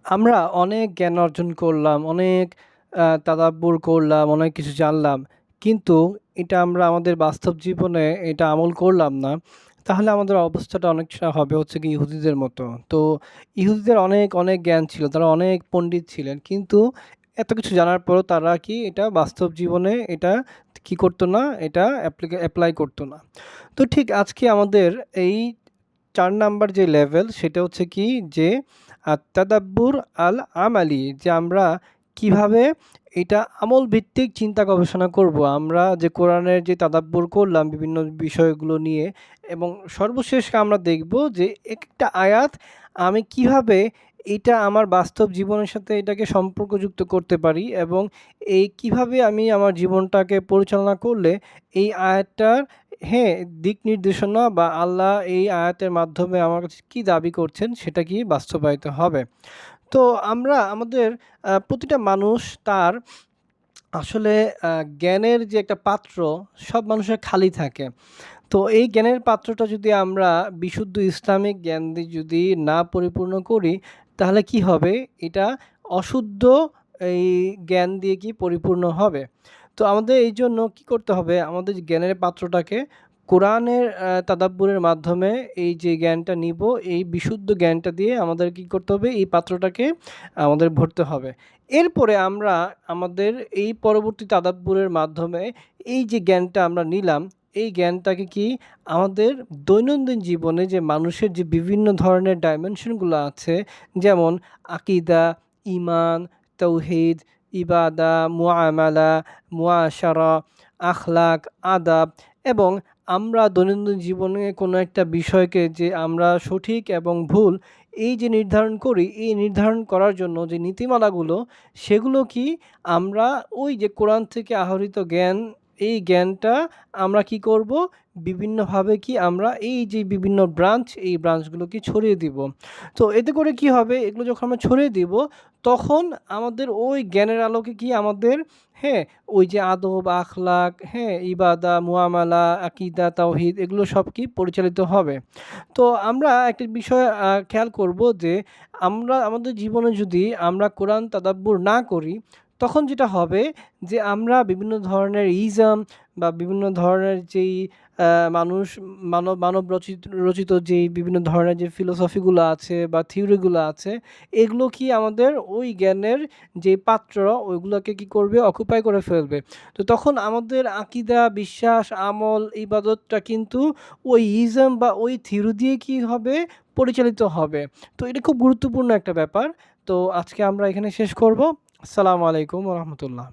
আমরা অনেক জ্ঞান অর্জন করলাম, অনেক তাদাব্বুর করলাম, অনেক কিছু জানলাম। কিন্তু এটা আমরা আমাদের বাস্তব জীবনে এটা আমল করলাম না। তাহলে আমাদের অবস্থাটা অনেকটা হবে হচ্ছে গিয়ে ইহুদিদের মতো। তো ইহুদিদের অনেক, অনেক জ্ঞান ছিল। তারা অনেক পণ্ডিত ছিলেন। কিন্তু এত কিছু জানার পরেও তারা কি এটা বাস্তব জীবনে এটা কি করত না? এটা এপ্লাই করত না। তো ঠিক আজকে আমাদের এই ৪ নাম্বার যে লেভেল সেটা হচ্ছে কি যে আত-তাদাব্বুর আল-আমালি, যে আমরা কিভাবে এটা আমল ভিত্তিক চিন্তা গবেষণা করব। আমরা যে কোরআনের যে তাদাব্বুর করলাম বিভিন্ন বিষয়গুলো নিয়ে, এবং সর্বশেষ আমরা দেখব যে একটা আয়াত আমি কিভাবে এটা আমার বাস্তব জীবনের সাথে এটাকে সম্পর্কযুক্ত করতে পারি, এবং এই কিভাবে আমি আমার জীবনটাকে পরিচালনা করলে এই আয়াতটার, হ্যাঁ, দিক নির্দেশনা বা আল্লাহ এই আয়াতের মাধ্যমে আমার কাছে কি দাবি করছেন সেটা কি বাস্তবায়িত হবে। তো আমরা আমাদের প্রতিটা মানুষ তার আসলে জ্ঞানের যে একটা পাত্র, সব মানুষের খালি থাকে। তো এই জ্ঞানের পাত্রটা যদি আমরা বিশুদ্ধ ইসলামিক জ্ঞান দিয়ে যদি না পরিপূর্ণ করি, তাহলে কি হবে? এটা অশুদ্ধ এই জ্ঞান দিয়ে কি পরিপূর্ণ হবে। তো আমাদের এই জন্য কি করতে হবে? আমাদের যে জ্ঞানের পাত্রটাকে কোরআনের তাদাব্বুরের মাধ্যমে এই যে জ্ঞানটা নিব, এই বিশুদ্ধ জ্ঞানটা দিয়ে আমাদের কি করতে হবে? এই পাত্রটাকে আমাদের ভরতে হবে। এরপরে আমরা আমাদের এই পরবর্তী তাদাব্বুরের মাধ্যমে এই যে জ্ঞানটা আমরা নিলাম, এই জ্ঞানটাকে কি আমাদের দৈনন্দিন জীবনে যে মানুষের যে বিভিন্ন ধরনের ডাইমেনশনগুলো আছে, যেমন আকিদা, ঈমান, তাওহীদ, ইবাদা, মুআমালা, মুআশারা, আখলাক, আদাব, এবং আমরা দৈনন্দিন জীবনে কোনো একটা বিষয়কে যে আমরা সঠিক এবং ভুল এই যে নির্ধারণ করি, এই নির্ধারণ করার জন্য যে নীতিমালাগুলো, সেগুলো কি আমরা ওই যে কোরআন থেকে আহরিত জ্ঞান, এই জ্ঞানটা আমরা কি করব? বিভিন্নভাবে কি আমরা এই যে বিভিন্ন ব্রাঞ্চ, এই ব্রাঞ্চগুলোকে ছড়িয়ে দিব। তো এতে করে কি হবে? এগুলো যখন আমরা ছড়িয়ে দিব, তখন আমাদের ওই জ্ঞানের আলোকে কি আমাদের, হ্যাঁ, ওই যে আদব, আখলাক, হ্যাঁ, ইবাদা, মুআমালা, আকীদা, তাওহীদ এগুলো সব কি পরিচালিত হবে। তো আমরা একটা বিষয় খেয়াল করব যে আমরা আমাদের জীবনে যদি আমরা কোরআন তাদাব্বুর না করি, তখন যেটা হবে যে আমরা বিভিন্ন ধরনের ইজম বা বিভিন্ন ধরনের যেই মানুষ মানব রচিত যেই বিভিন্ন ধরনের যে ফিলোসফিগুলো আছে বা থিওরিগুলো আছে, এগুলো কি আমাদের ওই জ্ঞানের যে পাত্র, ওইগুলোকে কি করবে? অকুপাই করে ফেলবে। তো তখন আমাদের আকীদা, বিশ্বাস, আমল, ইবাদতটা কিন্তু ওই ইজম বা ওই থিওরি দিয়ে কি হবে? পরিচালিত হবে। তো এটা খুব গুরুত্বপূর্ণ একটা ব্যাপার। তো আজকে আমরা এখানে শেষ করব। আসসালামু আলাইকুম ওয়া রাহমাতুল্লাহ।